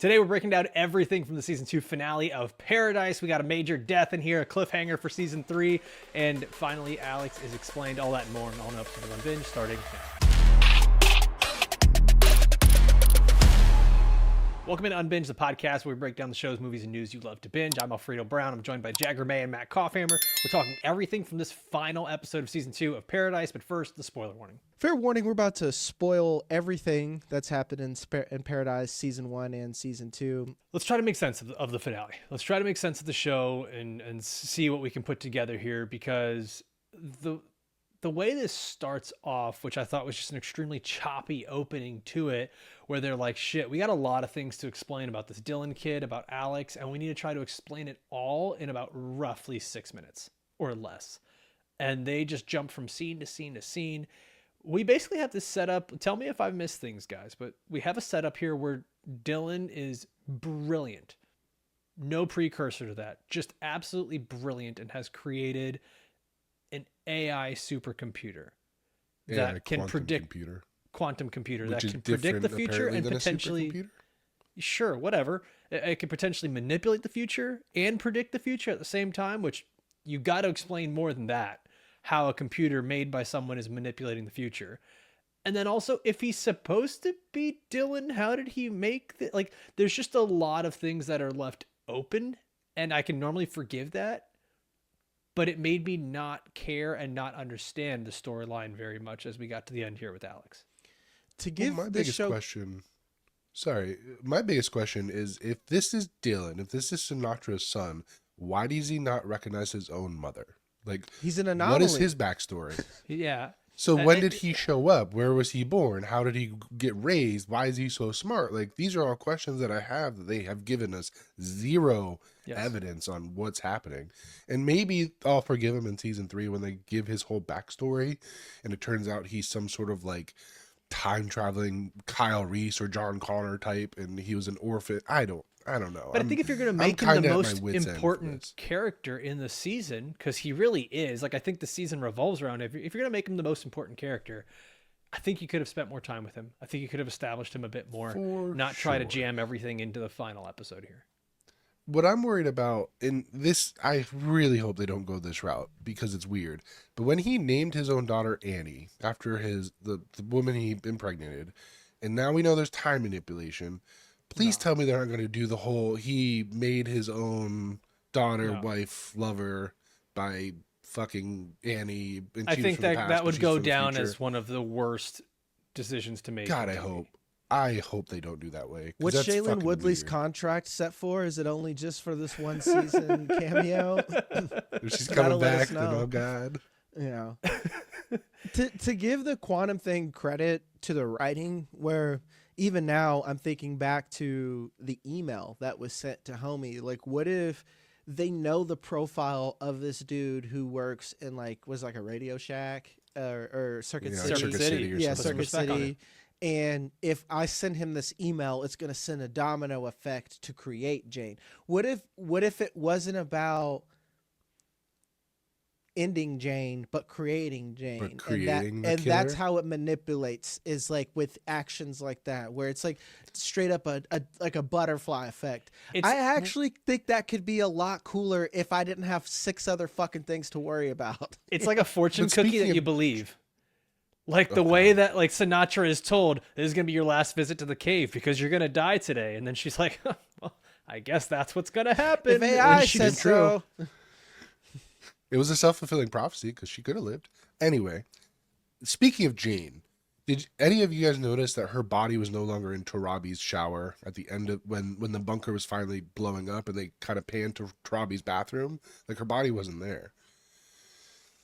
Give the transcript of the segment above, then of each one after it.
Today we're breaking down everything from the season 2 finale of Paradise. We got a major death in here, a cliffhanger for season 3, and finally Alex is explained. All that and more in all new episodes of Unbinged starting now. Welcome to Unbinged, the podcast where we break down the shows, movies, and news you love to binge. I'm Alfredo Brown. I'm joined by Jagger May and Matt Kopfhamer. We're talking everything from this final episode of season 2 of Paradise, but first, the spoiler warning. Fair warning, we're about to spoil everything that's happened in Paradise season 1 and season 2. Let's try to make sense of the finale. Let's try to make sense of the show and see what we can put together here, because the way this starts off, which I thought was just an extremely choppy opening to it, where they're like, shit, we got a lot of things to explain about this Dylan kid, about Alex, and we need to try to explain it all in about roughly 6 minutes or less. And they just jump from scene to scene to scene. We basically have this setup. Tell me if I've missed things, guys, but we have a setup here where Dylan is brilliant. No precursor to that. Just absolutely brilliant, and has created an AI supercomputer that can predict quantum computer that can predict the future and potentially, sure, whatever. It can potentially manipulate the future and predict the future at the same time, which you got to explain more than that, how a computer made by someone is manipulating the future. And then also, if he's supposed to be Dylan, how did he make the, like, there's just a lot of things that are left open, and I can normally forgive that. But it made me not care and not understand the storyline very much as we got to the end here with Alex. To give my biggest question is, if this is Dylan, if this is Sinatra's son, why does he not recognize his own mother? Like, he's an anomaly. What is his backstory? Yeah. So when did he show up? Where was he born? How did he get raised? Why is he so smart? Like, these are all questions that I have that they have given us zero evidence on what's happening. And maybe I'll forgive him in season 3 when they give his whole backstory and it turns out he's some sort of like time traveling Kyle Reese or John Connor type and he was an orphan. I don't know. But I think if you're going to make him the most important character in the season, because he really is, like, I think the season revolves around, if you're going to make him the most important character, I think you could have spent more time with him. I think you could have established him a bit more, not try to jam everything into the final episode here. What I'm worried about in this, I really hope they don't go this route because it's weird. But when he named his own daughter Annie after the woman he impregnated, and now we know there's time manipulation. Please tell me they're not going to do the whole, he made his own daughter, wife, lover by fucking Annie. And I think that would go down as one of the worst decisions to make. God, I hope they don't do that way. What's Shailene Woodley's contract set for? Is it only just for this one season cameo? She's coming back. Oh, God. Yeah. To give the quantum thing credit to the writing, where even now I'm thinking back to the email that was sent to Homie. Like, what if they know the profile of this dude who works in was a Radio Shack or Circuit City? Circuit City. Yeah, Circuit City. And if I send him this email, it's going to send a domino effect to create Jane. What if it wasn't about ending Jane, but creating Jane? And that's how it manipulates, is like with actions like that, where it's like straight up a butterfly effect. I actually think that could be a lot cooler if I didn't have 6 other fucking things to worry about. It's like a fortune cookie that you believe. Like the way that like Sinatra is told, this is going to be your last visit to the cave because you're going to die today. And then she's like, well, I guess that's what's going to happen. If AI said so. It was a self-fulfilling prophecy because she could have lived. Anyway, speaking of Jane, did any of you guys notice that her body was no longer in Tarabi's shower at the end of when the bunker was finally blowing up and they kind of panned to Tarabi's bathroom? Like, her body wasn't there.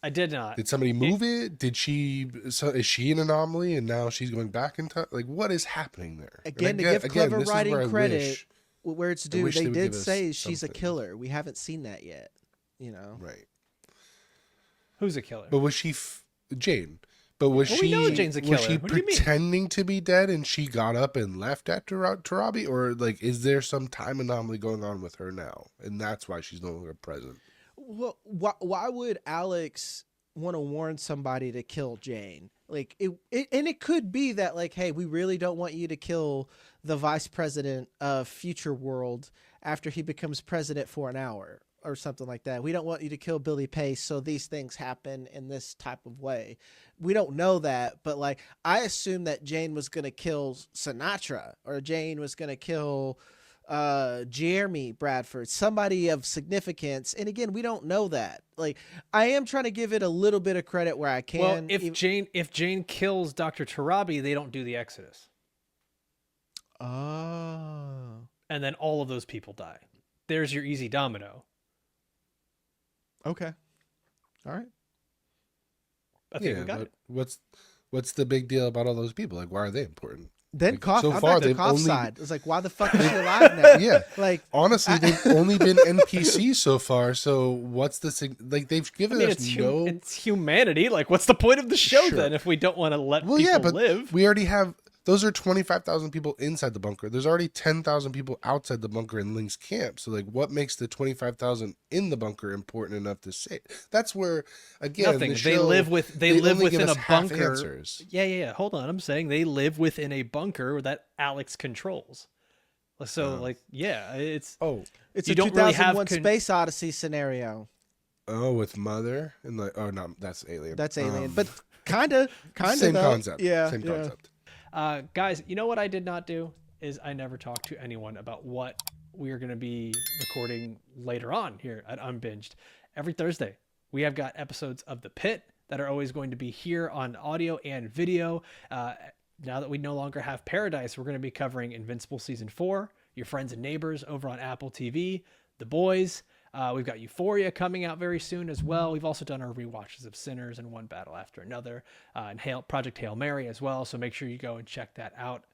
I did not. Did somebody move it? Is she an anomaly and now she's going back in time? Like, what is happening there? Again, to give clever writing credit where it's due, they did say she's a killer. We haven't seen that yet, you know? Right. Who's a killer? But was she Jane? But was we know Jane's a killer. Was she pretending to be dead and she got up and left after Tarabi? Or, like, is there some time anomaly going on with her now? And that's why she's no longer present. Well, why would Alex want to warn somebody to kill Jane? Like, it could be that, like, hey, we really don't want you to kill the vice president of Future World after he becomes president for an hour or something like that. We don't want you to kill Billy Pace, so these things happen in this type of way. We don't know that, but like I assumed that Jane was going to kill Sinatra, or Jane was going to kill Jeremy Bradford, somebody of significance. And again, we don't know that. Like I am trying to give it a little bit of credit where I can. Well, if Jane kills Dr. Tarabi, they don't do the Exodus. Oh. And then all of those people die. There's your easy domino. Okay. All right. I think we got it. What's the big deal about all those people? Like, why are they important? Then like, Kopf, so I'm far, back to they've Kopf's only... side. It's like, why the fuck is she alive now? Yeah. Like, honestly, they've only been NPCs so far. So what's the like? They've given us it's humanity. Like, what's the point of the show then if we don't want to let people live? We already have. Those are 25,000 people inside the bunker. There's already 10,000 people outside the bunker in Link's camp. So, like, what makes the 25,000 in the bunker important enough to say? That's where, again, nothing. The show, they live within a bunker. Answers. Yeah. Hold on. I'm saying they live within a bunker that Alex controls. So, it's a 2001 Space Odyssey scenario. Oh, with Mother and like, oh no, that's Alien. That's Alien, but kind of same though. concept. Yeah, same concept. Guys, you know what I did not do is I never talked to anyone about what we are going to be recording later on here at Unbinged. Every Thursday, we have got episodes of The Pit that are always going to be here on audio and video. Now that we no longer have Paradise, we're going to be covering Invincible Season 4, Your Friends and Neighbors over on Apple TV, The Boys. We've got Euphoria coming out very soon as well. We've also done our rewatches of Sinners and One Battle After Another, and Project Hail Mary as well. So make sure you go and check that out.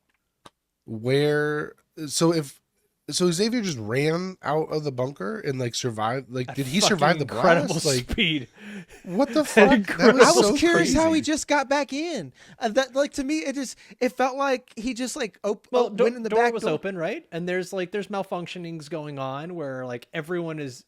So Xavier just ran out of the bunker and like survived. Like, did he survive the incredible blast? Like, speed? What the fuck? I was so curious crazy. how he just got back in. That, like, to me, it felt like he just like went in the door back was door. open, right? And there's malfunctionings going on where like everyone is.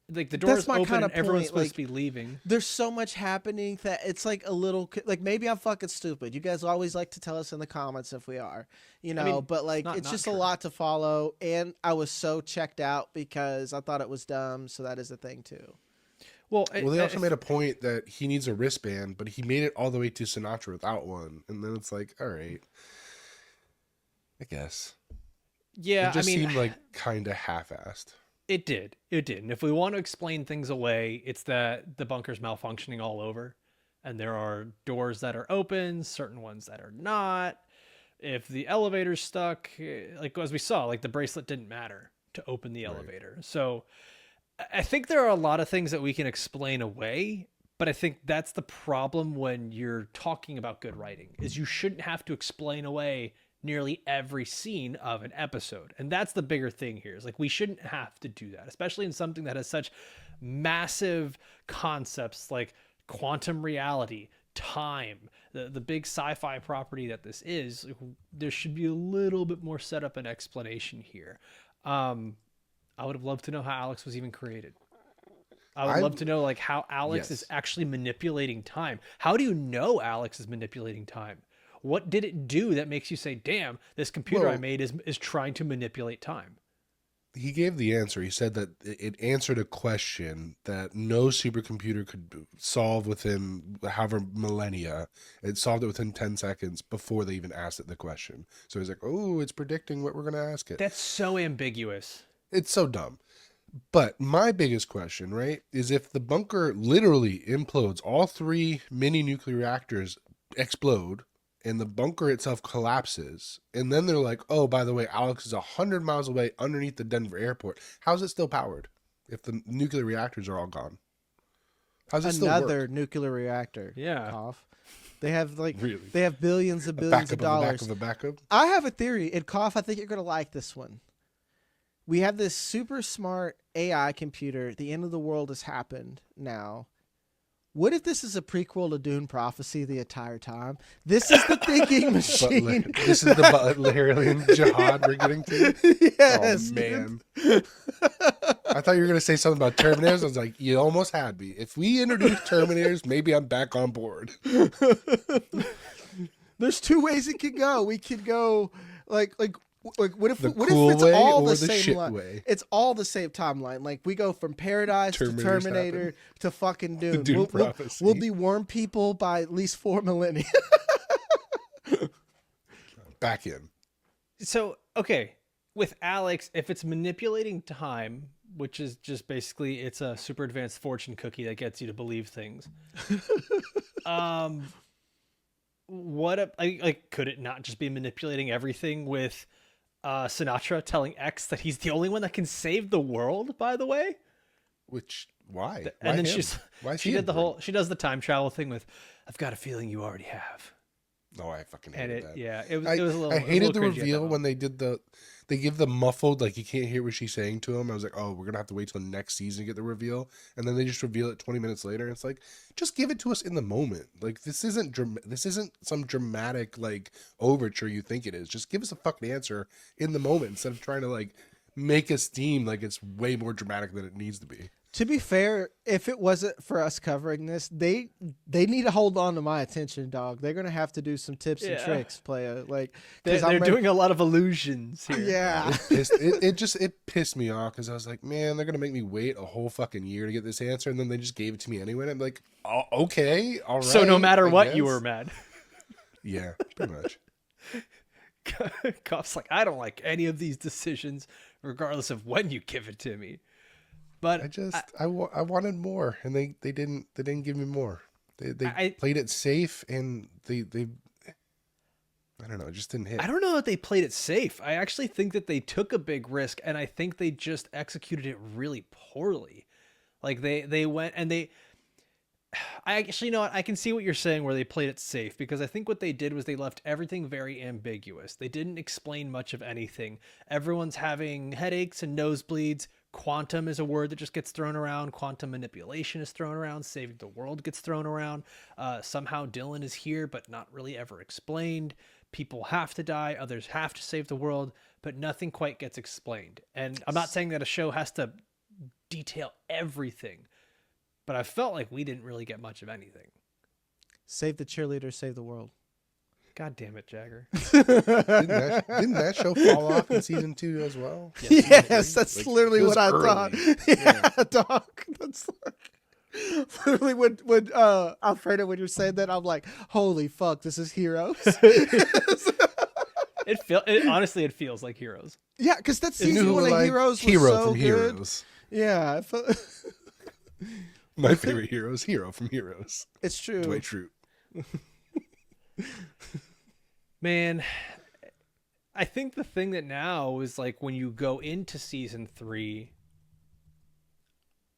Like the door is open and everyone's supposed to be leaving. There's so much happening that it's like a little like maybe I'm fucking stupid. You guys always like to tell us in the comments if we are, but like it's just a lot to follow. And I was so checked out because I thought it was dumb. So that is a thing too. Well, they also made a point that he needs a wristband, but he made it all the way to Sinatra without one. And then it's like, all right, I guess. Yeah, it just seemed like kind of half-assed. It did. And if we want to explain things away, it's that the bunker's malfunctioning all over. And there are doors that are open, certain ones that are not. If the elevator's stuck, like as we saw, like the bracelet didn't matter to open the elevator. So I think there are a lot of things that we can explain away. But I think that's the problem when you're talking about good writing, is you shouldn't have to explain away nearly every scene of an episode. And that's the bigger thing here, is like we shouldn't have to do that, especially in something that has such massive concepts like quantum reality, time, the big sci-fi property that this is. Like, there should be a little bit more setup and explanation here. I would have loved to know how Alex was even created. I would love to know like how Alex is actually manipulating time. How do you know Alex is manipulating time? What did it do that makes you say, damn, this computer I made is trying to manipulate time? He gave the answer. He said that it answered a question that no supercomputer could solve within however millennia. It solved it within 10 seconds before they even asked it the question. So he's like, oh, it's predicting what we're going to ask it. That's so ambiguous. It's so dumb. But my biggest question, right, is if the bunker literally implodes, all 3 mini nuclear reactors explode, and the bunker itself collapses, and then they're like, oh, by the way, Alex is 100 miles away underneath the Denver airport. How's it still powered if the nuclear reactors are all gone? How's it still work? Another nuclear reactor. Yeah. Kopf. They have they have billions and billions of dollars. Of a backup. I have a theory, and Kopf, I think you're going to like this one. We have this super smart AI computer. The end of the world has happened now. What if this is a prequel to Dune Prophecy the entire time? This is the thinking machine. This is the Butlerian jihad we're getting to? Yes. Oh, man. I thought you were going to say something about Terminators. I was like, you almost had me. If we introduce Terminators, maybe I'm back on board. There's 2 ways it could go. We could go like Like, what if The what cool if it's way all or the the same shit line? way? It's all the same timeline. Like, we go from Paradise to Terminator's Terminator happen. to fucking Dune. Dune prophecy. We'll be worm people by at least 4 millennia. Back in. So, okay, with Alex, if it's manipulating time, which is just basically it's a super advanced fortune cookie that gets you to believe things. Like could it not just be manipulating everything with Sinatra telling X that he's the only one that can save the world, by the way? Which why? And then him? she does the time travel thing with, I've got a feeling you already have. No, I fucking hated that. Yeah, it was a little. I hated the cringy at that reveal moment. when they give the muffled, like you can't hear what she's saying to him. I was like, oh, we're gonna have to wait till next season to get the reveal, and then they just reveal it 20 minutes later. And it's like, just give it to us in the moment. Like this isn't some dramatic like overture you think it is. Just give us a fucking answer in the moment instead of trying to like make us seem like it's way more dramatic than it needs to be. To be fair, if it wasn't for us covering this, they need to hold on to my attention, dog. They're gonna have to do some tips and tricks, playa. Like, they're doing a lot of illusions here. Yeah, It pissed me off because I was like, man, they're gonna make me wait a whole fucking year to get this answer, and then they just gave it to me anyway. And I'm like, oh, okay, all right. So no matter I what, guess. you were mad. Yeah, pretty much. Kopf's like, I don't like any of these decisions, regardless of when you give it to me. But I wanted more, and they didn't give me more. They played it safe, and they I don't know, it just didn't hit. I don't know that they played it safe. I actually think that they took a big risk, and I think they just executed it really poorly. Like they went and I actually, you know what, I can see what you're saying where they played it safe, because I think what they did was they left everything very ambiguous. They didn't explain much of anything. Everyone's having headaches and nosebleeds. Quantum is a word that just gets thrown around. Quantum manipulation is thrown around. Saving the world gets thrown around. Somehow Dylan is here, but not really ever explained. People have to die. Others have to save the world, but nothing quite gets explained. And I'm not saying that a show has to detail everything, but I felt like we didn't really get much of anything. Save the cheerleader, save the world. God damn it, Jagger. Didn't that show fall off in season 2 as well? Yes, that's Like, literally what I thought. Yeah, dog. That's like, literally when Alfredo, when you're saying that, I'm like, holy fuck, this is Heroes. Honestly, it feels like Heroes. Yeah, because that season one of like Heroes was Hero so from good. Heroes. Yeah, I felt My favorite hero is Hero from Heroes. it's true. Dwight Schrute. Man, I think the thing that now is like when you go into season 3,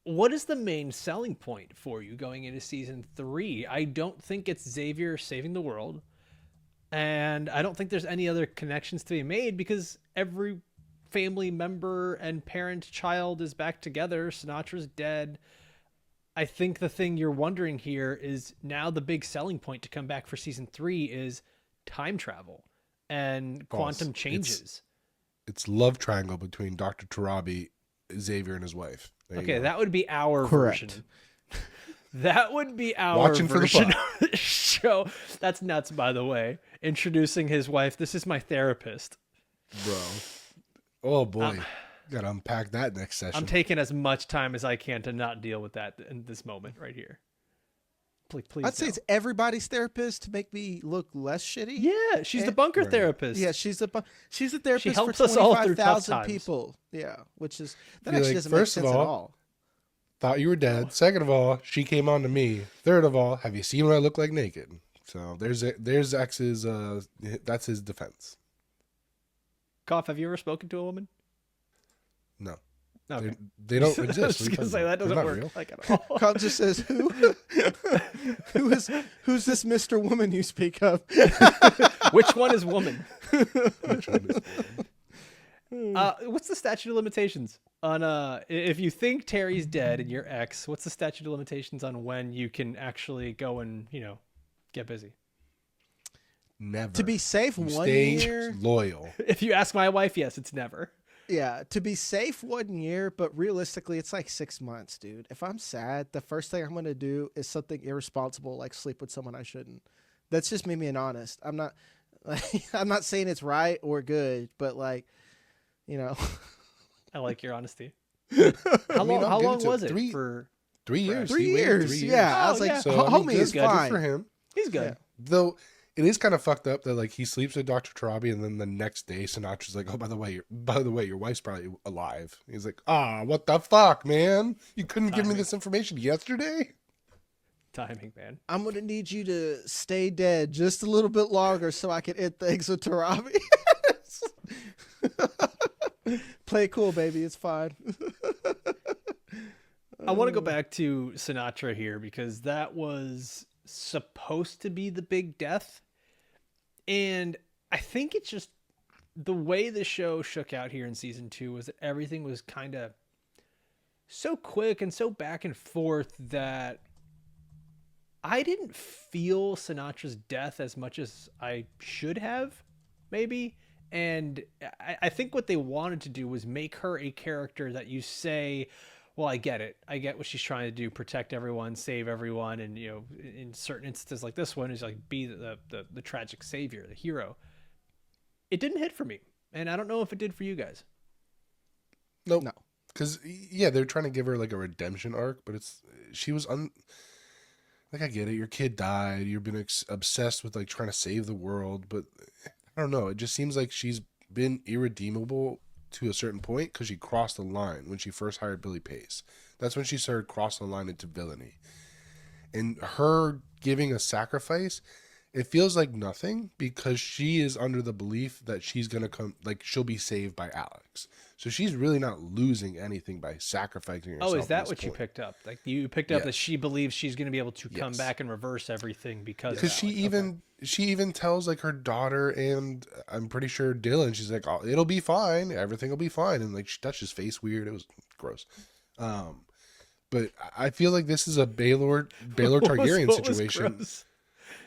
what is the main selling point for you going into season 3? I don't think it's Xavier saving the world. And I don't think there's any other connections to be made because every family member and parent child is back together. Sinatra's dead. I think the thing you're wondering here is now the big selling point to come back for season 3 is time travel and quantum changes. It's love triangle between Dr. Tarabi, Xavier, and his wife. There you Okay, go. that would be our Correct. version. That would be our Watching for the version plot. of the show. That's nuts, by the way. Introducing his wife. This is my therapist. Bro. Oh boy. Gotta unpack that next session. I'm taking as much time as I can to not deal with that in this moment right here. Please I'd say no. it's everybody's therapist to make me look less shitty. Yeah, she's the bunker therapist. Yeah, she's a therapist helps for us all through 25,000 tough times. people. Yeah, which is that Be actually like, doesn't make first of sense at all, all. Thought you were dead. Second of all, she came on to me. Third of all, have you seen what I look like naked? So there's X's that's his defense. Kopf, have you ever spoken to a woman? No. Okay. They don't I was exist. just gonna say that doesn't work Real. like at all. Cobb just says, who's this Mr. Woman you speak of? Which one is woman? Which one is- What's the statute of limitations on if you think Terry's dead and you're X? What's the statute of limitations on when you can actually go and get busy? Never. To be safe, You 1 stay year. loyal. If you ask my wife, yes, it's never. Yeah, to be safe 1 year, but realistically, it's like 6 months, dude. If I'm sad, the first thing I'm gonna do is something irresponsible, like sleep with someone I shouldn't. That's just me being honest. I'm not. I'm not saying it's right or good, but like, you know. I like your honesty. I How mean, long? I'll How give it long to was it 3 years. 3 He waited years. 3 years. Yeah. I was Oh, like, yeah. So I mean, homie is good fine. for him. He's good. Yeah. Though it is kind of fucked up that like he sleeps with Dr. Tarabi and then the next day Sinatra's like, oh, by the way, your wife's probably alive. He's like, what the fuck, man? You couldn't give me this information yesterday? Timing, man. I'm going to need you to stay dead just a little bit longer so I can end things with Tarabi. Play it cool, baby. It's fine. I want to go back to Sinatra here because that was supposed to be the big death. And I think it's just the way the show shook out here in season 2 was that everything was kind of so quick and so back and forth that I didn't feel Sinatra's death as much as I should have, maybe. And I think what they wanted to do was make her a character that you say, well, I get it. I get what she's trying to do, protect everyone, save everyone. And, you know, in certain instances like this one is like be the tragic savior, the hero. It didn't hit for me. And I don't know if it did for you guys. Nope. No. Because, yeah, they're trying to give her like a redemption arc, but she was like, I get it. Your kid died. You've been obsessed with like trying to save the world, but I don't know. It just seems like she's been irredeemable to a certain point because she crossed the line when she first hired Billy Pace. That's when she started crossing the line into villainy. And her giving a sacrifice, it feels like nothing because she is under the belief that she's going to come, like she'll be saved by Alex. So she's really not losing anything by sacrificing herself. Oh, is that what you picked up? Like you picked up that she believes she's going to be able to come Yes. back and reverse everything because she even tells like her daughter and I'm pretty sure Dylan, she's like, oh, it'll be fine. Everything will be fine. And like she touched his face weird. It was gross. But I feel like this is a Baylor Targaryen situation.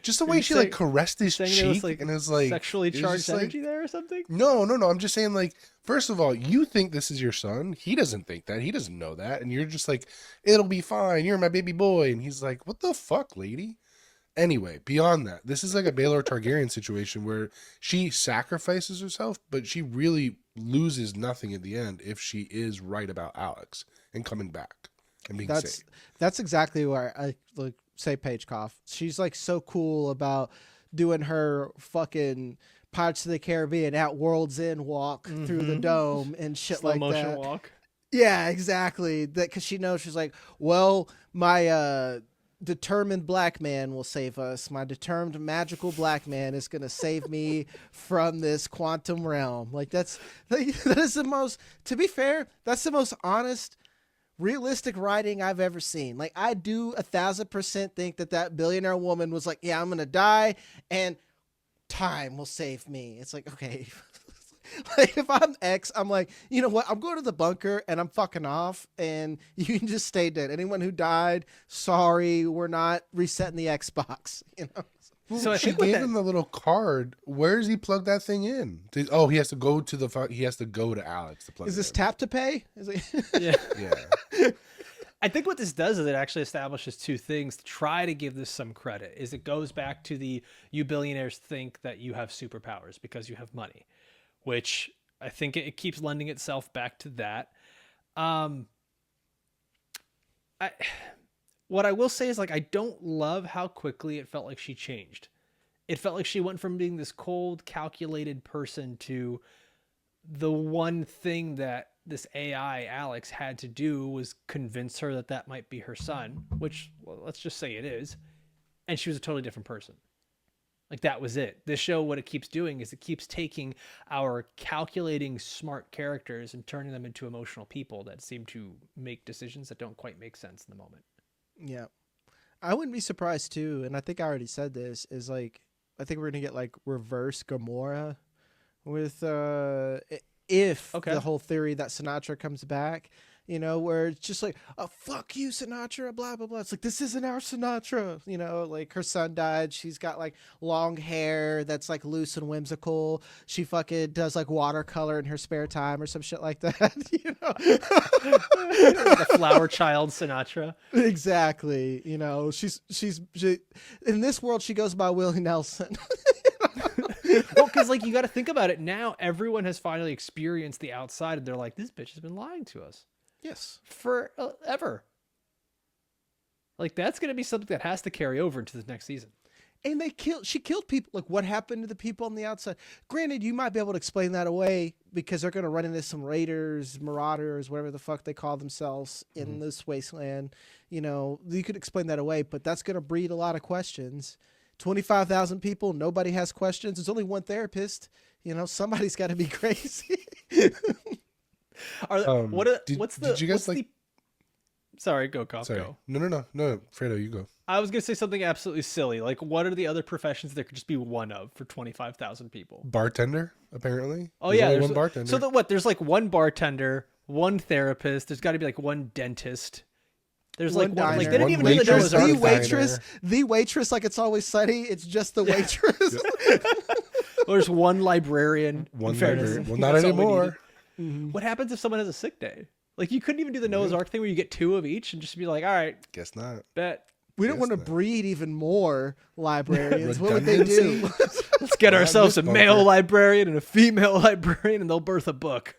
Just the way she like caressed his cheek and is like sexually charged energy there or something. No. I'm just saying, like, first of all, you think this is your son. He doesn't think that. He doesn't know that. And you're just like, it'll be fine. You're my baby boy. And he's like, what the fuck, lady? Anyway, beyond that, this is like a Baylor Targaryen situation where she sacrifices herself, but she really loses nothing at the end if she is right about Alex and coming back and being saved. That's exactly where I like say Paige Koff. She's like so cool about doing her fucking Pirates of the Caribbean at World's End walk through the dome and shit Slow like motion that. walk. Yeah, exactly. That because she knows she's like, well, my determined black man will save us. My determined magical black man is gonna save me from this quantum realm. Like that is the most. To be fair, that's the most honest, realistic writing I've ever seen. Like I do 1,000% think that billionaire woman was like, yeah, I'm gonna die and time will save me. It's like, okay. Like if I'm X, I'm like, you know what? I'm going to the bunker and I'm fucking off and you can just stay dead. Anyone who died, sorry, we're not resetting the Xbox, you know? So she gave him the little card. Where does he plug that thing in? He has to go to Alex to plug. Is this tap to pay? Is it? Yeah. I think what this does is it actually establishes two things to try to give this some credit. Is it goes back to you billionaires think that you have superpowers because you have money, which I think it keeps lending itself back to that. What I will say is like I don't love how quickly it felt like she changed. It felt like she went from being this cold, calculated person to the one thing that this AI Alex had to do was convince her that might be her son, which, well, let's just say it is. And she was a totally different person. Like that was it. This show, what it keeps doing is it keeps taking our calculating smart characters and turning them into emotional people that seem to make decisions that don't quite make sense in the moment. Yeah. I wouldn't be surprised too, and I think I already said this, is like I think we're gonna get like reverse Gamora with if the whole theory that Sinatra comes back, you know, where it's just like, oh, fuck you, Sinatra, blah, blah, blah. It's like, this isn't our Sinatra, you know, like her son died. She's got like long hair that's like loose and whimsical. She fucking does like watercolor in her spare time or some shit like that, you know. The flower child Sinatra. Exactly. You know, she in this world, she goes by Willie Nelson. because like you got to think about it now. Everyone has finally experienced the outside, and they're like, "This bitch has been lying to us." Yes, forever. Like that's going to be something that has to carry over into the next season. And she killed people. Like, what happened to the people on the outside? Granted, you might be able to explain that away because they're going to run into some raiders, marauders, whatever the fuck they call themselves in this wasteland. You know, you could explain that away, but that's going to breed a lot of questions. 25,000 people, nobody has questions. There's only one therapist. You know, somebody's got to be crazy. Did you guys like? Sorry, go, Kopf. Sorry. Go. No, Fredo, you go. I was gonna say something absolutely silly. Like, what are the other professions there could just be one of for 25,000 people? Bartender, apparently. Oh, yeah, there's one bartender. So there's like one bartender, one therapist. There's got to be like one dentist. There's like one, like they didn't even do the Noah's Ark. The waitress, like It's Always Sunny. It's just the waitress. There's one librarian. One librarian. Well, not anymore. What happens if someone has a sick day? Like, you couldn't even do the Noah's Ark thing where you get two of each and just be like, all right. Guess not. Bet. We don't want to breed even more librarians. What would they do? Let's get ourselves a male librarian and a female librarian, and they'll birth a book.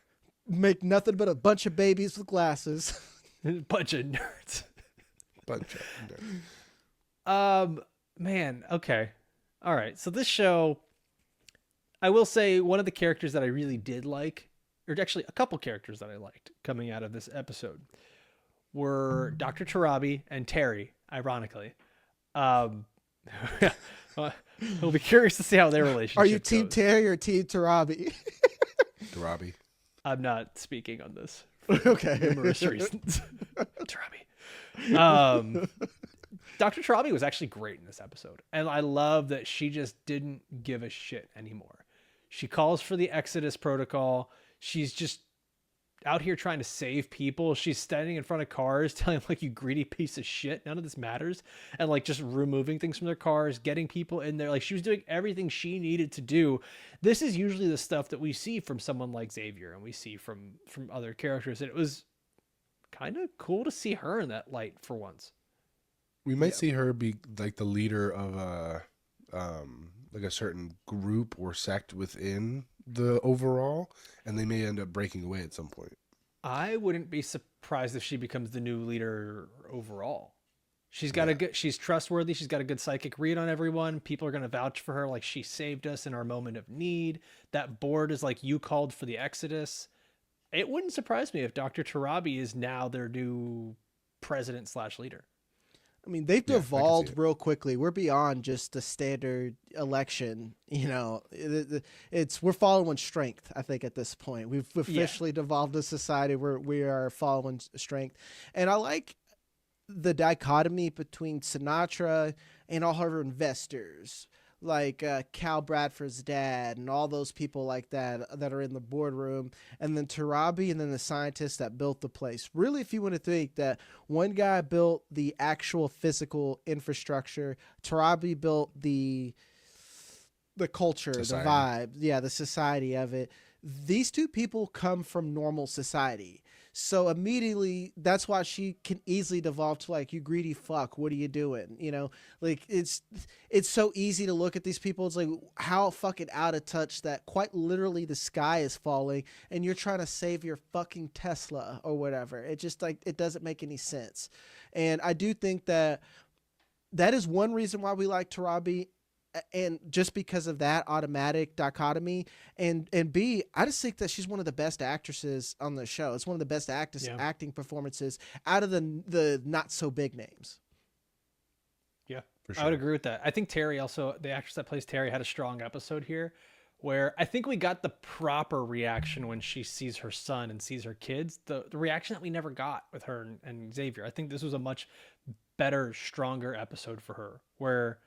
Make nothing but a bunch of babies with glasses. Bunch of nerds. Man, okay. All right. So this show, I will say one of the characters that I really did like, or actually a couple characters that I liked coming out of this episode, were Dr. Tarabi and Terry, ironically. We'll be curious to see how their relationship Are you goes. Team Terry or Team Tarabi? Tarabi. I'm not speaking on this. Okay. Numerous reasons. Tarabi. Dr. Tarabi was actually great in this episode. And I love that she just didn't give a shit anymore. She calls for the Exodus protocol. She's just out here trying to save people. She's standing in front of cars telling them, like, you greedy piece of shit, none of this matters. And like just removing things from their cars, getting people in there. Like, she was doing everything she needed to do. This is usually the stuff that we see from someone like Xavier and we see from other characters. And it was kind of cool to see her in that light for once. We might see her be like the leader of like a certain group or sect within the overall, and they may end up breaking away at some point. I wouldn't be surprised if she becomes the new leader overall. She's got she's trustworthy. She's got a good psychic read on everyone. People are going to vouch for her. Like, she saved us in our moment of need. That board is like, you called for the Exodus. It wouldn't surprise me if Dr. Tarabi is now their new president/leader. I mean, they've devolved real quickly. We're beyond just a standard election. You know, we're following strength, I think, at this point. We've officially devolved a society where we are following strength. And I like the dichotomy between Sinatra and all her investors, like Cal Bradford's dad and all those people like that are in the boardroom, and then Tarabi and then the scientists that built the place. Really, if you want to think that one guy built the actual physical infrastructure, Tarabi built the culture, society. The vibe, the society of it. These two people come from normal society. So immediately, that's why she can easily devolve to like, you greedy fuck, what are you doing? You know, like it's so easy to look at these people. It's like, how fucking out of touch that quite literally the sky is falling and you're trying to save your fucking Tesla or whatever. It just like, it doesn't make any sense. And I do think that is one reason why we like Tarabi. And just because of that automatic dichotomy, and B, I just think that she's one of the best actresses on the show. It's one of the best acting performances out of the not so big names. Yeah, for sure. I would agree with that. I think Terry also, the actress that plays Terry, had a strong episode here where I think we got the proper reaction when she sees her son and sees her kids, the reaction that we never got with her and Xavier. I think this was a much better, stronger episode for her, where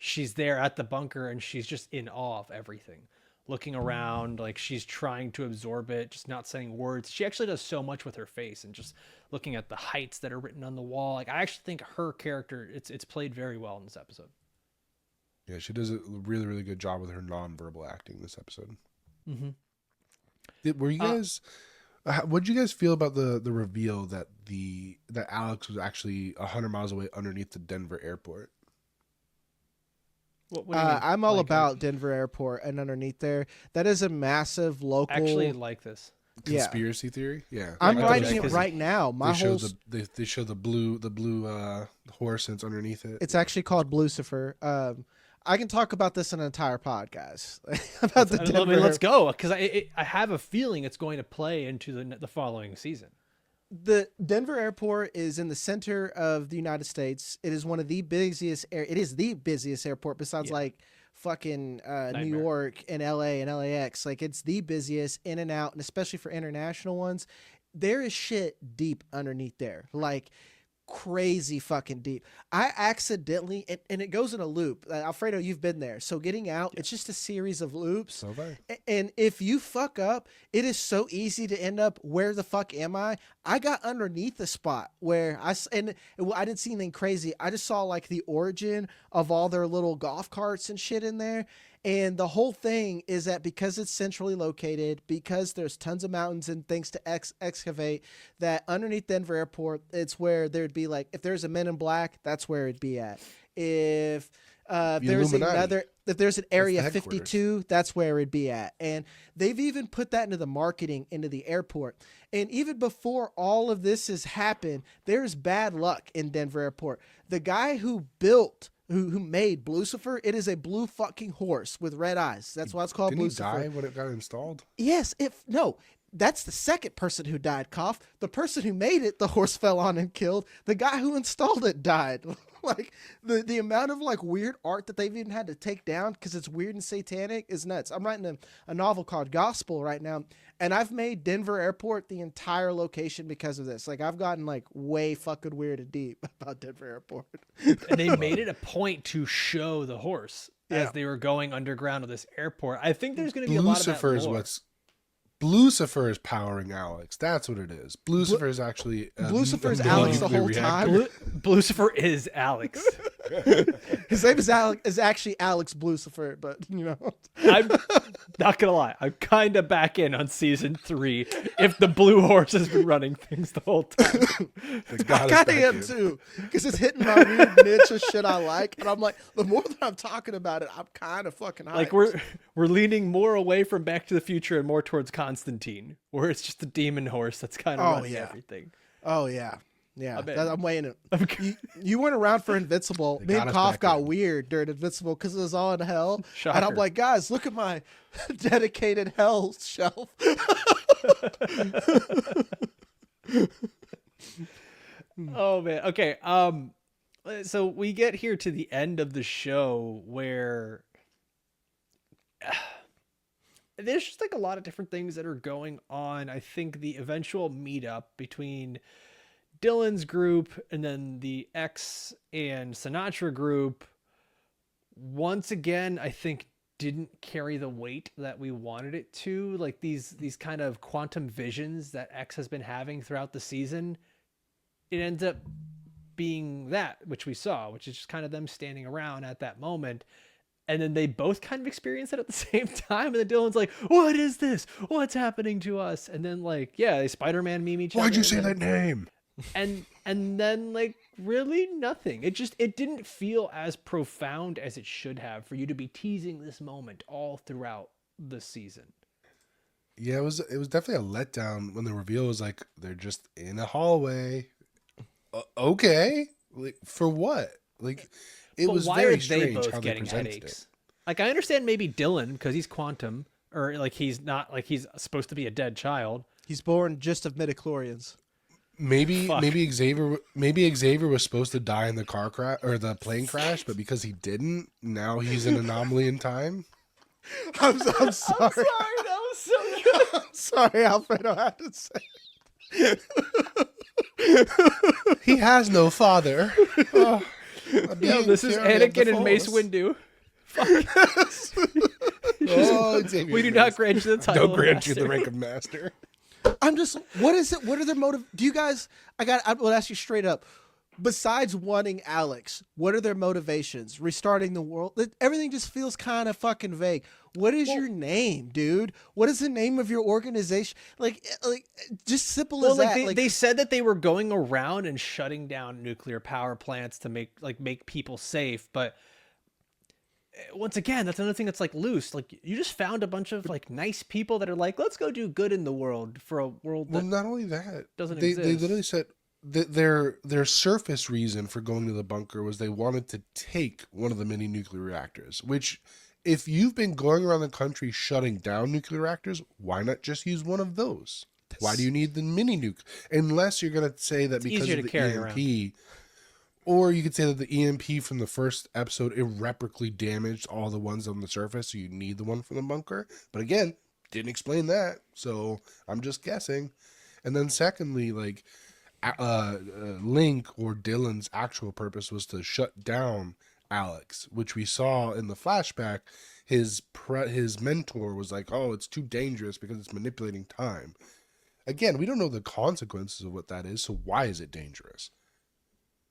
she's there at the bunker and she's just in awe of everything, looking around like she's trying to absorb it, just not saying words. She actually does so much with her face and just looking at the heights that are written on the wall. Like, I actually think her character, it's played very well in this episode. Yeah, she does a really, really good job with her nonverbal acting this episode. Mm-hmm. Were you guys? What did you guys feel about the reveal that Alex was actually 100 miles away underneath the Denver airport? What do you mean? I'm all Like, about Denver Airport and underneath there. That is a massive local. actually like this. Conspiracy theory. Yeah, I'm I writing thought it right now. My they show whole they show the blue horse that's underneath it. it's actually called Lucifer. I can talk about this in an entire podcast about the Denver. Let's go, because I have a feeling it's going to play into the following season. The Denver airport is in the center of the United States. It is one of the busiest it is the busiest airport besides like fucking New York and LA and LAX. Like it's the busiest in and out, and especially for international ones. There is shit deep underneath there. Like crazy fucking deep. I accidentally and it goes in a loop. Alfredo, you've been there. So getting out, it's just a series of loops. So bad. And if you fuck up, it is so easy to end up where the fuck am I? I got underneath the spot where I didn't see anything crazy. I just saw like the origin of all their little golf carts and shit in there. And the whole thing is that because it's centrally located, because there's tons of mountains and things to excavate, that underneath Denver Airport, it's where there'd be like, if there's a Men in Black, that's where it'd be at. If there's an Area 52, that's where it'd be at. And they've even put that into the marketing, into the airport. And even before all of this has happened, there's bad luck in Denver Airport. The guy who made Lucifer, it is a blue fucking horse with red eyes. That's why it's called Lucifer. Didn't he die when it got installed? Yes. That's the second person who died, Kopf. The person who made it, the horse fell on and killed. The guy who installed it died. Like the amount of like weird art that they've even had to take down because it's weird and satanic is nuts. I'm writing a novel called Gospel right now, and I've made Denver Airport the entire location because of this. Like I've gotten like way fucking weird and deep about Denver Airport. And they made it a point to show the horse as they were going underground with this airport. I think there's going to be a lot of that lore. Lucifer is powering Alex. That's what it is. Lucifer is actually Lucifer is Alex the whole time. Lucifer is Alex. His name is actually Alex Lucifer, but you know. I'm not gonna lie. I'm kind of back in on season 3. If the blue horse has been running things the whole time, I kind of am too, because it's hitting my weird niche of shit I like, and I'm like, the more that I'm talking about it, I'm kind of fucking hyped. Like we're leaning more away from Back to the Future and more towards Constantine, where it's just a demon horse that's kind of running everything. Oh yeah. Yeah, I'm weighing it. You weren't around for Invincible. Me and Kopf got weird during Invincible because it was all in hell. Shocker. And I'm like, guys, look at my dedicated hell shelf. Oh man. Okay. So we get here to the end of the show where there's just like a lot of different things that are going on. I think the eventual meetup between Dylan's group and then the X and Sinatra group, once again, I think didn't carry the weight that we wanted it to. Like these kind of quantum visions that X has been having throughout the season, it ends up being that which we saw, which is just kind of them standing around at that moment. And then they both kind of experience it at the same time. And then Dylan's like, what is this? What's happening to us? And then like, they Spider-Man meme each other. Why'd you say that name? And then like really nothing. It didn't feel as profound as it should have for you to be teasing this moment all throughout the season. Yeah, it was definitely a letdown when the reveal was like they're just in a hallway. Okay, like for what? Like it was very strange how they presented it. Like I understand maybe Dylan because he's quantum, or like he's not, like he's supposed to be a dead child. He's born just of midichlorians. Maybe Xavier was supposed to die in the car crash or the plane crash, but because he didn't, now he's an anomaly in time. I'm sorry. I'm sorry. That was so good. I'm sorry, Alfredo. I had to say. He has no father. This is Anakin and Mace Windu. We do not grant you the title. Don't grant you the rank of master. I'm just, what is it? What are their motive? Do you guys, I will ask you straight up, besides wanting Alex, what are their motivations? Restarting the world? Everything just feels kind of fucking vague. What is your name, dude? What is the name of your organization? Like just simple as that. They said that they were going around and shutting down nuclear power plants to make people safe, but once again, that's another thing that's like loose. Like you just found a bunch of like nice people that are like, let's go do good in the world for a world that not only that, doesn't they exist. literally said that their surface reason for going to the bunker was they wanted to take one of the mini nuclear reactors. Which, if you've been going around the country shutting down nuclear reactors, why not just use one of those? Why do you need the mini nuke? Unless you're going to say that because of the EMP, or you could say that the EMP from the first episode irreparably damaged all the ones on the surface, so you need the one from the bunker. But again, didn't explain that, so I'm just guessing. And then secondly, like Link or Dylan's actual purpose was to shut down Alex, which we saw in the flashback. His mentor was like, "Oh, it's too dangerous because it's manipulating time." Again, we don't know the consequences of what that is, so why is it dangerous?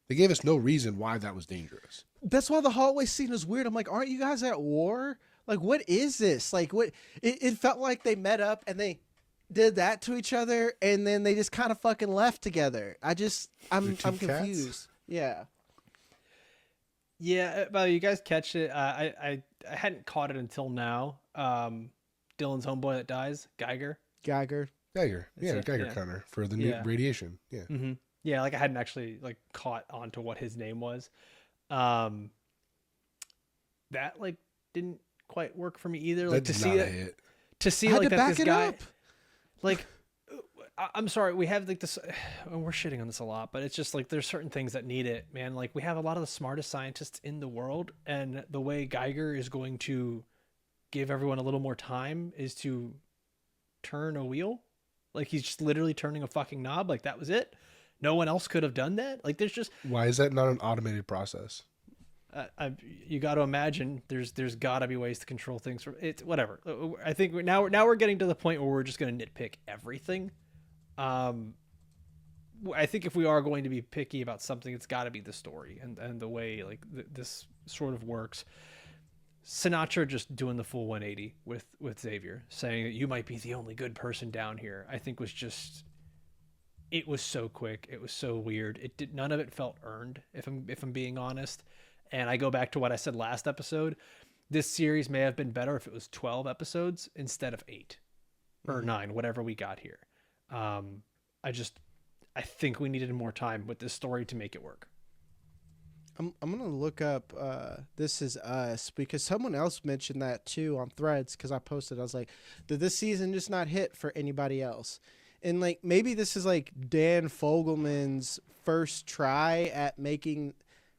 They gave us no reason why that was dangerous. That's why the hallway scene is weird. I'm like, aren't you guys at war? Like, what is this? Like, what? It felt like they met up and they did that to each other, and then they just kind of fucking left together. I'm confused. Yeah. Yeah, well, you guys catch it. I hadn't caught it until now. Dylan's homeboy that dies, Geiger. Yeah, Geiger counter for the new radiation. Yeah. Mm-hmm. Yeah, like I hadn't actually like caught on to what his name was. That like didn't quite work for me either. Like to see that, to see like that this guy, like, I'm sorry, we have like this. We're shitting on this a lot, but it's just like there's certain things that need it, man. Like we have a lot of the smartest scientists in the world, and the way Geiger is going to give everyone a little more time is to turn a wheel. Like he's just literally turning a fucking knob. Like that was it. No one else could have done that. Like there's just, why is that not an automated process? You got to imagine there's got to be ways to control things from it. Whatever. I think now we're getting to the point where we're just going to nitpick everything. I think if we are going to be picky about something, it's got to be the story and the way like this sort of works. Sinatra just doing the full 180 with Xavier, saying that you might be the only good person down here, I think was just, it was so quick. It was so weird. None of it felt earned, if I'm being honest. And I go back to what I said last episode. This series may have been better if it was 12 episodes instead of 8 or 9, whatever we got here. I think we needed more time with this story to make it work. I'm gonna look up This Is Us, because someone else mentioned that too on Threads, because I posted, I was like, did this season just not hit for anybody else? And like maybe this is like Dan Fogelman's first try at making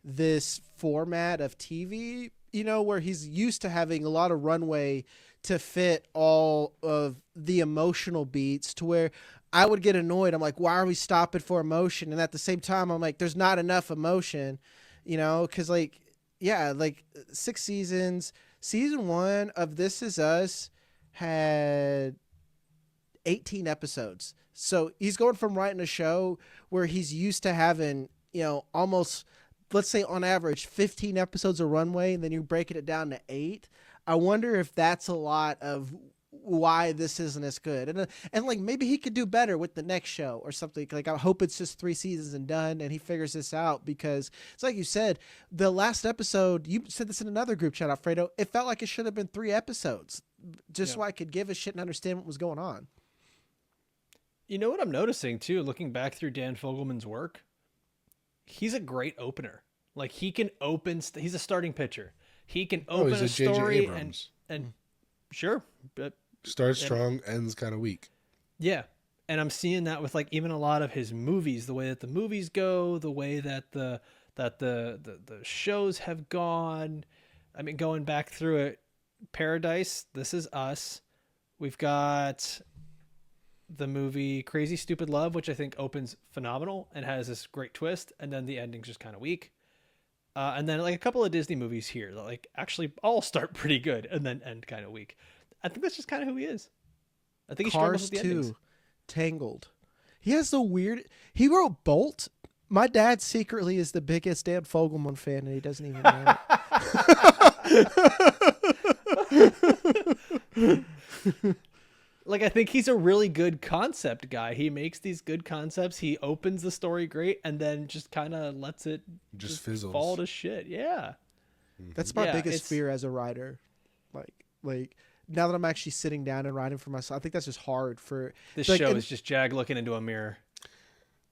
this format of TV, you know, where he's used to having a lot of runway to fit all of the emotional beats, to where I would get annoyed. I'm like, why are we stopping for emotion? And at the same time, I'm like, there's not enough emotion, you know, because like, yeah, like 6 seasons. Season 1 of This Is Us had 18 episodes. So he's going from writing a show where he's used to having, you know, almost, let's say on average 15 episodes of runway, and then you're breaking it down to 8. I wonder if that's a lot of why this isn't as good. And like maybe he could do better with the next show or something. Like I hope it's just 3 seasons and done and he figures this out, because it's like you said, the last episode, you said this in another group chat, Alfredo, it felt like it should have been 3 episodes just so I could give a shit and understand what was going on. You know what I'm noticing too, looking back through Dan Fogelman's work, he's a great opener. Like he can open, he's a starting pitcher. He can open a story and sure, but starts strong, ends kind of weak. Yeah. And I'm seeing that with like even a lot of his movies, the way that the movies go, the way that the shows have gone. I mean, going back through it, Paradise, This Is Us. We've got the movie Crazy Stupid Love, which I think opens phenomenal and has this great twist, and then the ending's just kind of weak. And then like a couple of Disney movies here that like actually all start pretty good and then end kind of weak. I think that's just kind of who he is. I think he struggles with the endings. Tangled. He has the weird. He wrote Bolt. My dad secretly is the biggest Dan Fogelman fan, and he doesn't even know it. Like, I think he's a really good concept guy. He makes these good concepts. He opens the story great, and then just kind of lets it just fizzles, fall to shit. Yeah. That's my Yeah, biggest it's- fear as a writer. Like now that I'm actually sitting down and writing for myself, I think that's just hard for This like, show and- is just Jag looking into a mirror.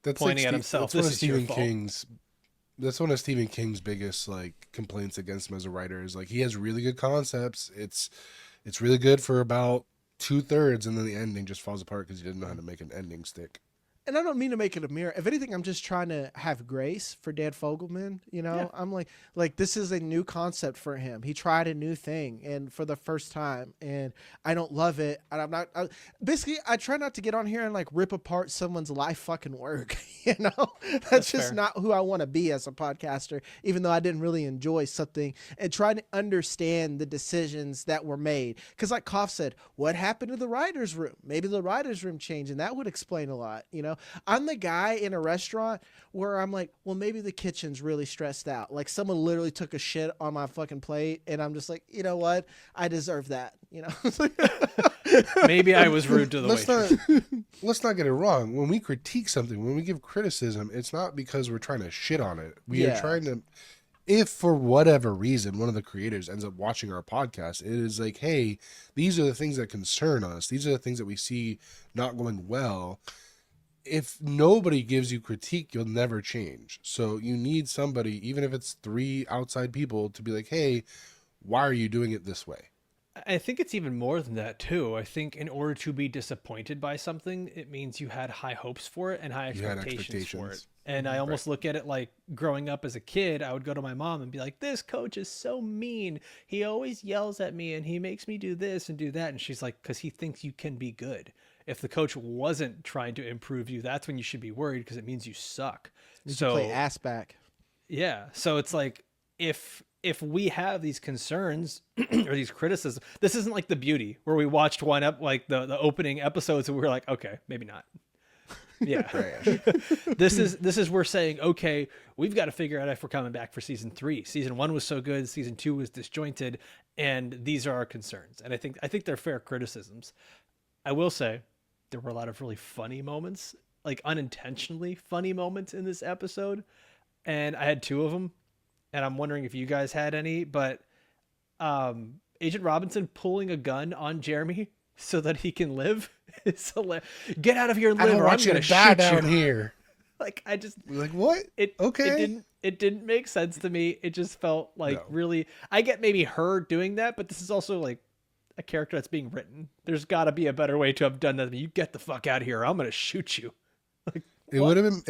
That's Pointing at Ste- himself, That's one "This of is your Stephen fault." King's. That's one of Stephen King's biggest complaints against him as a writer is he has really good concepts. It's really good for about 2/3, and then the ending just falls apart because he didn't know how to make an ending stick. and I don't mean to make it a mirror. If anything, I'm just trying to have grace for Dan Fogelman. You know, Yeah. I'm like this is a new concept for him. He tried a new thing and for the first time, and I don't love it. And I'm not. Basically, I try not to get on here and rip apart someone's life fucking work. You know, that's just fair. not who I want to be as a podcaster. Even though I didn't really enjoy something, and try to understand the decisions that were made. Because like Kopf said, what happened to the writers' room? Maybe the writers' room changed, and that would explain a lot. You know. I'm the guy in a restaurant where I'm like, well, maybe the kitchen's really stressed out. Like someone literally took a shit on my fucking plate, and I'm just like, you know what? I deserve that. You know. Maybe I was rude to the waitress. Let's not get it wrong. When we critique something, when we give criticism, it's not because we're trying to shit on it. We are trying to. If for whatever reason one of the creators ends up watching our podcast, it is like, hey, these are the things that concern us. These are the things that we see not going well. If nobody gives you critique, you'll never change. So you need somebody, even if it's 3 outside people, to be like, hey, why are you doing it this way? I think it's even more than that too. I think in order to be disappointed by something, it means you had high hopes for it and high You had expectations for it. expectations. And I almost look at it like growing up as a kid, I would go to my mom and be like, this coach is so mean. He always yells at me and he makes me do this and do that. And she's like, because he thinks you can be good. If the coach wasn't trying to improve you, that's when you should be worried because it means you suck. So play ass back. yeah. So it's like if we have these concerns or these criticisms, this isn't like The Beauty where we watched one up like the opening episodes and we were like, okay, maybe not. Yeah. This is we're saying, okay, we've got to figure out if we're coming back for season 3. Season 1 was so good, season 2 was disjointed, and these are our concerns. And I think they're fair criticisms. I will say there were a lot of really funny moments, like unintentionally funny moments in this episode, and I had 2 of them, and I'm wondering if you guys had any. But Agent Robinson pulling a gun on Jeremy so that he can live is hilarious. Get out of here and I live, don't or I'm want you gonna to die shoot down you. here. Like I just Like what? Okay. It didn't make sense to me. It just felt like No. really. I get maybe her doing that, but this is also like a character that's being written. There's got to be a better way to have done that. You get the fuck out of here. I'm gonna shoot you. Like It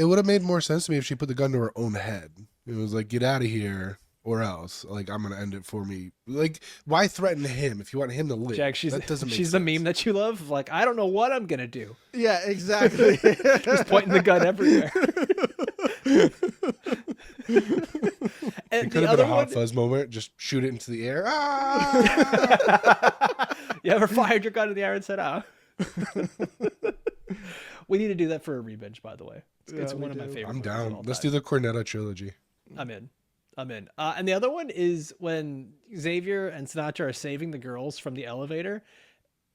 would have made more sense to me if she put the gun to her own head. It was like, get out of here or else. Like, I'm gonna end it for me. Like, why threaten him if you want him to live? Jack, that doesn't make she's sense. the meme that you love. Like I don't know what I'm gonna do. Yeah, exactly. Just pointing the gun everywhere. And It could the have been other a hot one, fuzz moment. Just shoot it into the air. Ah! you ever fired your gun in the air and said, "Ah"? We need to do that for a rebinge, by the way. It's Yeah, one we of my do. favorite. I'm movies of down. all Let's time. do the Cornetto trilogy. I'm in. And the other one is when Xavier and Sinatra are saving the girls from the elevator,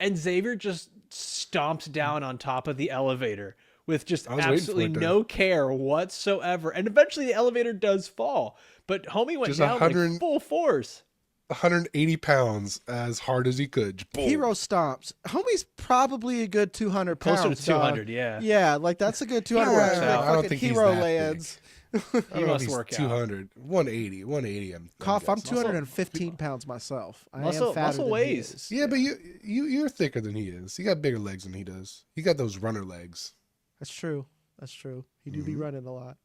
and Xavier just stomps down on top of the elevator with just I was waiting for absolutely it to- no care whatsoever. And eventually the elevator does fall, but homie went Just down 100 like full force. 180 pounds as hard as he could. Boom. Hero stomps. Homie's probably a good 200 pounds. Closer to 200, dog. yeah. Yeah, like that's a good 200. Yeah, Like, I don't fucking think he's hero that lands. I He don't know if must he's work out. 200, 180. I'm Cough. I'm guessing. 215 pounds myself. I Muscle- am fatter muscle than weighs. he is. Yeah, but you're thicker than he is. You got bigger legs than he does. You got those runner legs. That's true. That's true. He do be running a lot.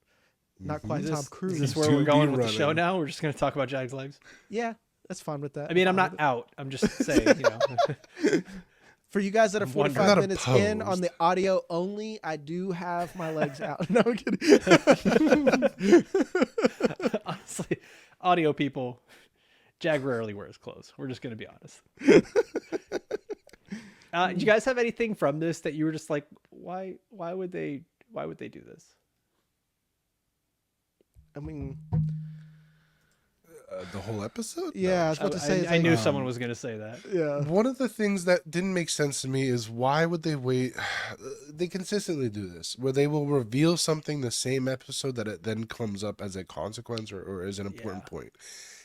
Not Mhm. quite Is Tom this, Cruise. is this where Do we're be going with the show running. now? We're just going to talk about Jag's legs. Yeah, that's fine with that. I mean, I'm fine not with out. I'm just saying, you know. it. For you guys that are I'm wondering. 45 I'm not minutes in opposed. on the audio only, I do have my legs out. No, I'm kidding. Honestly, audio people, Jag rarely wears clothes. We're just going to be honest. Do you guys have anything from this that you were just like, why would they do this? I mean, The whole episode? yeah, I was about to say. it's I like- knew someone was going to say that. Yeah. One of the things that didn't make sense to me is why would they wait? They consistently do this, where they will reveal something the same episode that it then comes up as a consequence or as an important point.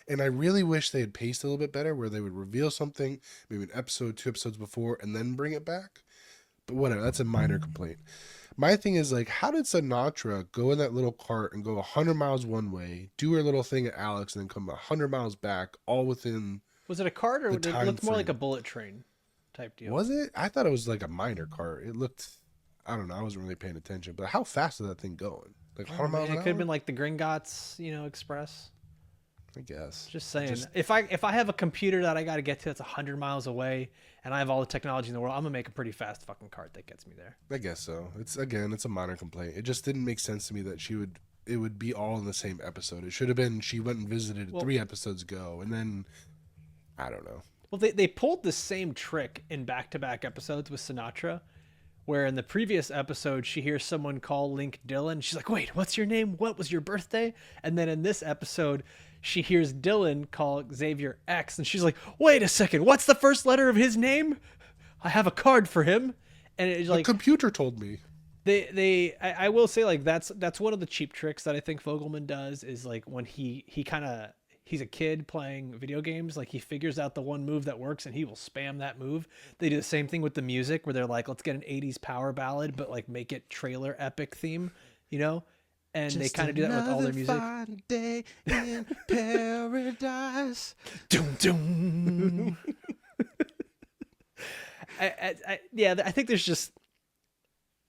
And I really wish they had paced a little bit better, where they would reveal something, maybe an episode, 2 episodes before, and then bring it back. But whatever, that's a minor complaint. My thing is, like, how did Sinatra go in that little cart and go 100 miles one way, do her little thing at Alex, and then come 100 miles back, all within... Was it a cart, or did it look more like a bullet train type deal? Was it? I thought it was like a minor cart. It looked... I don't know. I wasn't really paying attention. But how fast is that thing going? Like 100 miles an hour? It could have been like the Gringotts, Express. I guess. Just saying. If I have a computer that I got to get to that's 100 miles away, and I have all the technology in the world, I'm gonna make a pretty fast fucking cart that gets me there. I guess so. It's a minor complaint. It just didn't make sense to me that it would be all in the same episode. It should have been she went and visited 3 episodes ago, and then I don't know. Well, they pulled the same trick in back-to-back episodes with Sinatra, where in the previous episode she hears someone call Link Dylan. She's like, "Wait, what's your name? What was your birthday?" And then in this episode, she hears Dylan call Xavier X, and she's like, "Wait a second, what's the first letter of his name? I have a card for him." And it's like, the computer told me. I will say, like, that's one of the cheap tricks that I think Fogelman does, is like when he's a kid playing video games, like he figures out the one move that works and he will spam that move. They do the same thing with the music, where they're like, let's get an 80s power ballad, but like make it trailer epic theme, and just they kind of do that with all their music. Fine day in paradise. Doom, doom. I think there's just,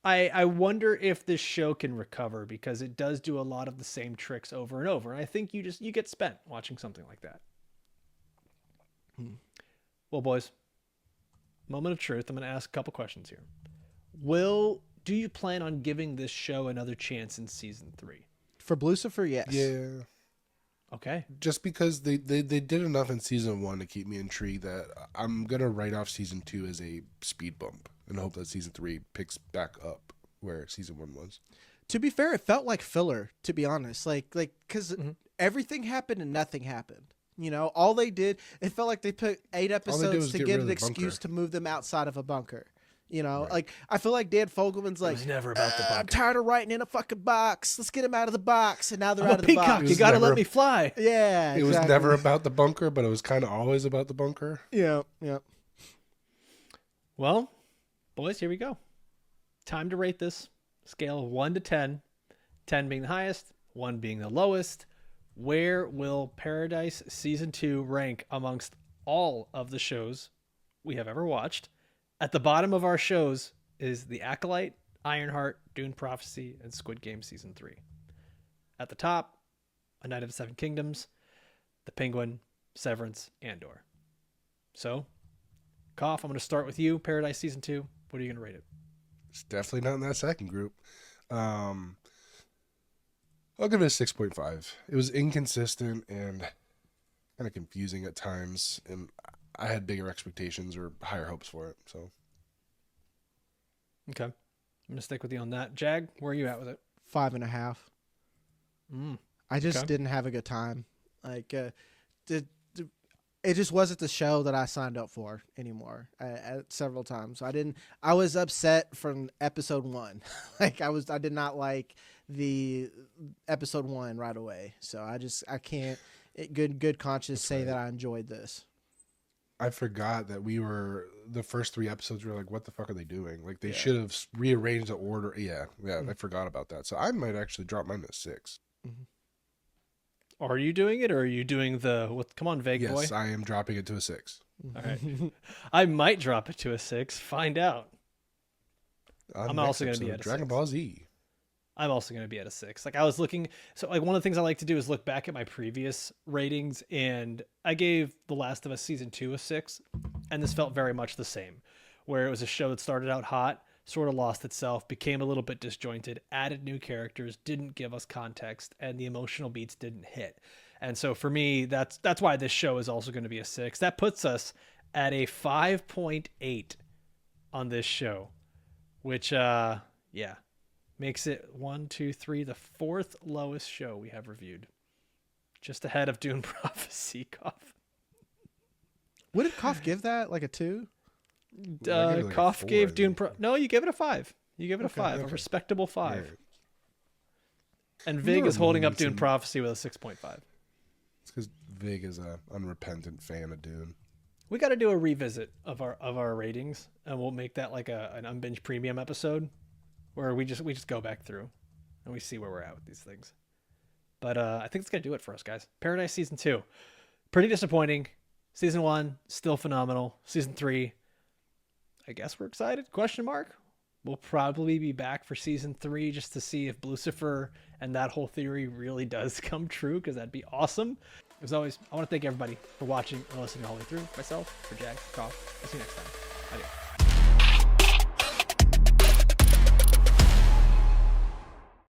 I wonder if this show can recover, because it does do a lot of the same tricks over and over. And I think you get spent watching something like that. Well, boys, moment of truth. I'm going to ask a couple questions here. Do you plan on giving this show another chance in season 3? For Blucifer, yes. Yeah. Okay. Just because they did enough in season 1 to keep me intrigued, that I'm going to write off season 2 as a speed bump and hope that season 3 picks back up where season 1 was. To be fair, it felt like filler, to be honest. Like, because everything happened and nothing happened. All they did, it felt like they put 8 episodes to get an excuse to move them outside of a bunker. Right. Like, I feel like Dan Fogelman's like, it was never about the bunker. I'm tired of writing in a fucking box. Let's get him out of the box. And now they're out of the box. You got to let me fly. Yeah, It was never about the bunker, but it was kind of always about the bunker. Yeah. Well, boys, here we go. Time to rate this. Scale of 1 to 10. 10 being the highest, 1 being the lowest. Where will Paradise Season 2 rank amongst all of the shows we have ever watched? At the bottom of our shows is The Acolyte, Ironheart, Dune Prophecy, and Squid Game Season 3. At the top, A Night of the Seven Kingdoms, The Penguin, Severance, Andor. So, Kopf, I'm going to start with you. Paradise Season 2, what are you going to rate it? It's definitely not in that second group. I'll give it a 6.5. It was inconsistent and kind of confusing at times, and I had bigger expectations or higher hopes for it. So, okay, I'm gonna stick with you on that. Jag, where are you at with it? 5.5. I just didn't have a good time. Like, it just wasn't the show that I signed up for anymore. Several times, I was upset from episode 1. Like, I did not like the episode 1 right away. So I can't, good conscience say that I enjoyed this. I forgot that the first 3 episodes were like, what the fuck are they doing? Like, they should have rearranged the order. Yeah. I forgot about that. So I might actually drop mine to 6. Are you doing it, or are you doing come on, vague boy? Yes, I am dropping it to a 6. All right. I might drop it to a 6. Find out. I'm also going to be at a Dragon 6. Ball Z. I'm also going to be at a 6. Like, I was looking, so like one of the things I like to do is look back at my previous ratings, and I gave The Last of Us Season 2 a 6, and this felt very much the same, where it was a show that started out hot, sort of lost itself, became a little bit disjointed, added new characters, didn't give us context, and the emotional beats didn't hit. And so for me, that's why this show is also going to be a 6. That puts us at a 5.8 on this show, which, makes it 1, 2, 3, the 4th lowest show we have reviewed. Just ahead of Dune Prophecy. Kopf. What did Kopf give that? Like a 2? Kopf gave Dune No, you gave it a 5. You gave it a 5. A respectable 5. Yeah. And Vig is holding up Dune Prophecy with a 6.5. It's because Vig is a unrepentant fan of Dune. We got to do a revisit of our ratings, and we'll make that like an Unbinged premium episode where we just go back through and we see where we're at with these things. But I think it's gonna do it for us, guys. Paradise season 2, pretty disappointing. Season 1 still phenomenal. Season 3, I guess we're excited? Question mark. We'll probably be back for season 3 just to see if Lucifer and that whole theory really does come true, because that'd be awesome. As always, I want to thank everybody for watching and listening all the way through. Myself, for Jag, for Kopf. I'll see you next time. Adios.